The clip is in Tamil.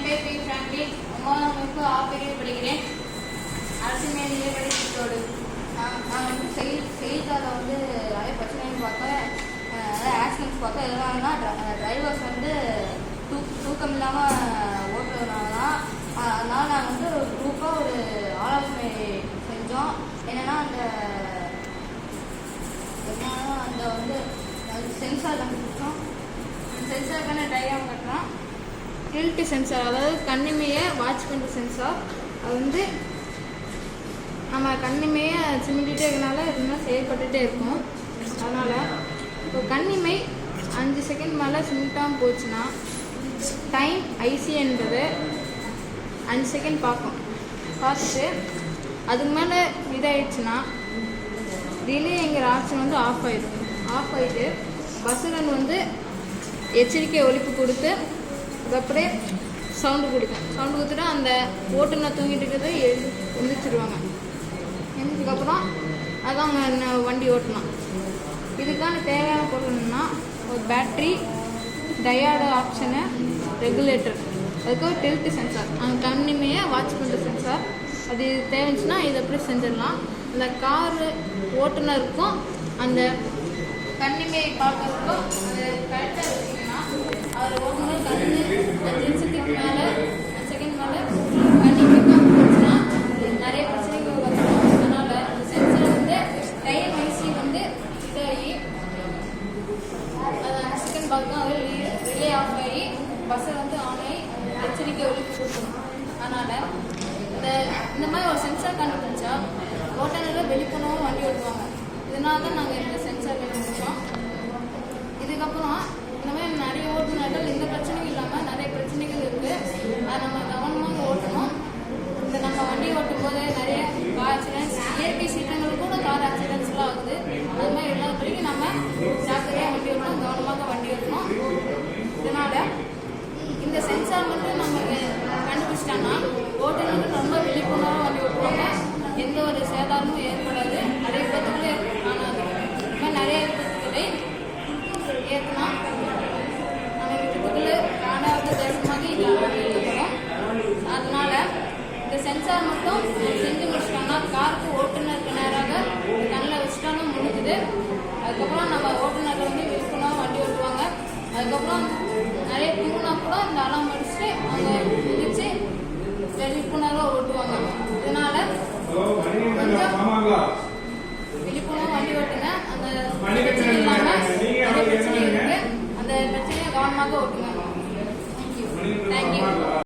பேர் பி. ஃப்ராங்க்லின். 9ஆம் வகுப்பு ஆ பிரிவில் படிக்கிறேன். அரசு மேல்நிலைப் பள்ளிக்கூடத்தோடு நான் வந்து செய்தித்தாளை வந்து நிறைய பிரச்சனைன்னு பார்த்தேன், நிறைய ஆக்சிடென்ட்ஸ் பார்த்தேன். எதனாலனா டிரைவர்ஸ் வந்து தூக்கம் இல்லாமல் ஓட்டுறதுனால தான். அதனால் நாங்கள் வந்து ஒரு குரூப்பாக ஒரு ஆலோசனை செஞ்சோம். என்னென்னா அந்த வந்து சென்சார் கண்டுபிடிச்சோம். சென்சாருக்கான டயக்ராம் கட்டுறோம். டில்ட் சென்சார், அதாவது கண்ணிமையை வாட்ச் பண்ணுற சென்சார். அது வந்து நம்ம கண்ணிமையை சிமிட்டிகிட்டே இருக்கனால இதுமாதிரி செயல்பட்டுகிட்டே இருக்கும். அதனால் இப்போ கண்ணிமை 5 செகண்ட் மேலே சிமிட்டாமல் போச்சுன்னா டைம் ஐசி என்பது 5 செகண்ட் பார்த்துட்டு அதுக்கு மேலே இதாகிடுச்சுன்னா ரிலேங்கிற ஆப்ஷன் வந்து ஆஃப் ஆகிட்டு பஸ்ஸுரன் வந்து எச்சரிக்கை ஒலிப்பு கொடுத்து அப்படியே சவுண்டு கொடுத்துட்டு அந்த ஓட்டுநர் தூங்கிட்டு இருக்கிறத எழுந்திரிச்சிடுவாங்க. எழுந்ததுக்கப்புறம் அதான் அவங்க வண்டி ஓட்டலாம். இதுக்கான தேவையான பொருள்னா ஒரு பேட்ரி, டயோடு ஆப்ஷனு, ரெகுலேட்டர், அதுக்கு ஒரு டில்ட் சென்சார், அந்த கண்ணிமையை வாட்ச் பண்ணுற சென்சார். அது தேவைச்சுன்னா இதை எப்படி செஞ்சிடலாம். அந்த காரு ஓட்டுநருக்கும் அந்த கண்ணிமையை பார்க்கறதுக்கும் அது கரெக்டாக வச்சிங்கன்னா அவர் ஓட்டுநர் கண்ணு 5 நிமிஷத்துக்கு மேலே 5 செகண்ட் மேலே கண்ணிமைக்கும் போச்சுன்னா நிறைய பிரச்சனைகள் வரும். அதனால் அந்த சென்சார் வந்து டைம் ஐசி வந்து இதாகி அது 5 செகண்ட் பார்க்கும். அது ரிலே ஆஃப் ஆகி பஸ்ஸை வந்து ஆன் ஆகி எச்சரிக்கை ஒலிப்பு கொடுக்கணும். அதனால் இந்த மாதிரி ஒரு சென்சார் கண்டுபிடிச்சா ஓட்டுநர்கள் வெளிப்பணவும் வண்டி ஓட்டுவாங்க. இதனால தான் நாங்கள் இந்த சென்சார் கண்டுபிடிச்சோம். இதுக்கப்புறம் இந்த மாதிரி நிறைய ஓட்டுநர்கள் இந்த பிரச்சனைகள் இல்லாமல் நிறைய பிரச்சனைகள் இருக்குது. அதை நம்ம கவனமாக ஓட்டணும். இந்த நம்ம வண்டி ஓட்டும் போது நிறைய கார் ஆக்சிடென்ட்ஸ், இயற்கை சீற்றங்கள் கூட கார் ஆக்சிடென்ட்ஸ்லாம் ஆகுது. அது மாதிரி எல்லா வரைக்கும் நம்ம ஜாக்கிரதையாக வண்டி ஓட்டணும், கவனமாக வண்டி ஓட்டணும். இதனால் இந்த சென்சார் மட்டும் நம்ம கண்டுபிடிச்சிட்டாங்கன்னா ஓட்டுநர்கள் ரொம்ப விழிப்புணர்வாக வண்டி ஓட்டுவாங்க. எந்த ஒரு சேதாரமும் ஏற்படாது, நிறைய விபத்துகளே காணாது. இந்த மாதிரி நிறைய விபத்துக்களை ஏற்றினா நம்ம விபத்துக்களை காணாத தேசமாக இது அழைக்கப்படும். அதனால இந்த சென்சார் மட்டும் செஞ்சு முடிச்சிட்டோம்னா காருக்கு ஓட்டுநருக்கு நேராக கண்ணில் வச்சுட்டாலும் முடிஞ்சுது. அதுக்கப்புறம் நம்ம ஓட்டுநர்கள் வந்து விழிப்புணர்வாக வண்டி ஓட்டுவாங்க. அதுக்கப்புறம் நிறைய தூங்கினா கூட இந்த அலாம் அடிச்சுட்டு அவங்க முடிச்சு விழிப்புணர்வாக ஓட்டுவாங்க. இதனால கொஞ்சம் விழிப்புணர்வு வண்டி ஓட்டுங்க. அந்த பிரச்சனை இல்லாமல் நிறைய பிரச்சனை இருக்கு, அந்த பிரச்சனையை கவனமாக ஓட்டுங்க. தேங்க்யூ.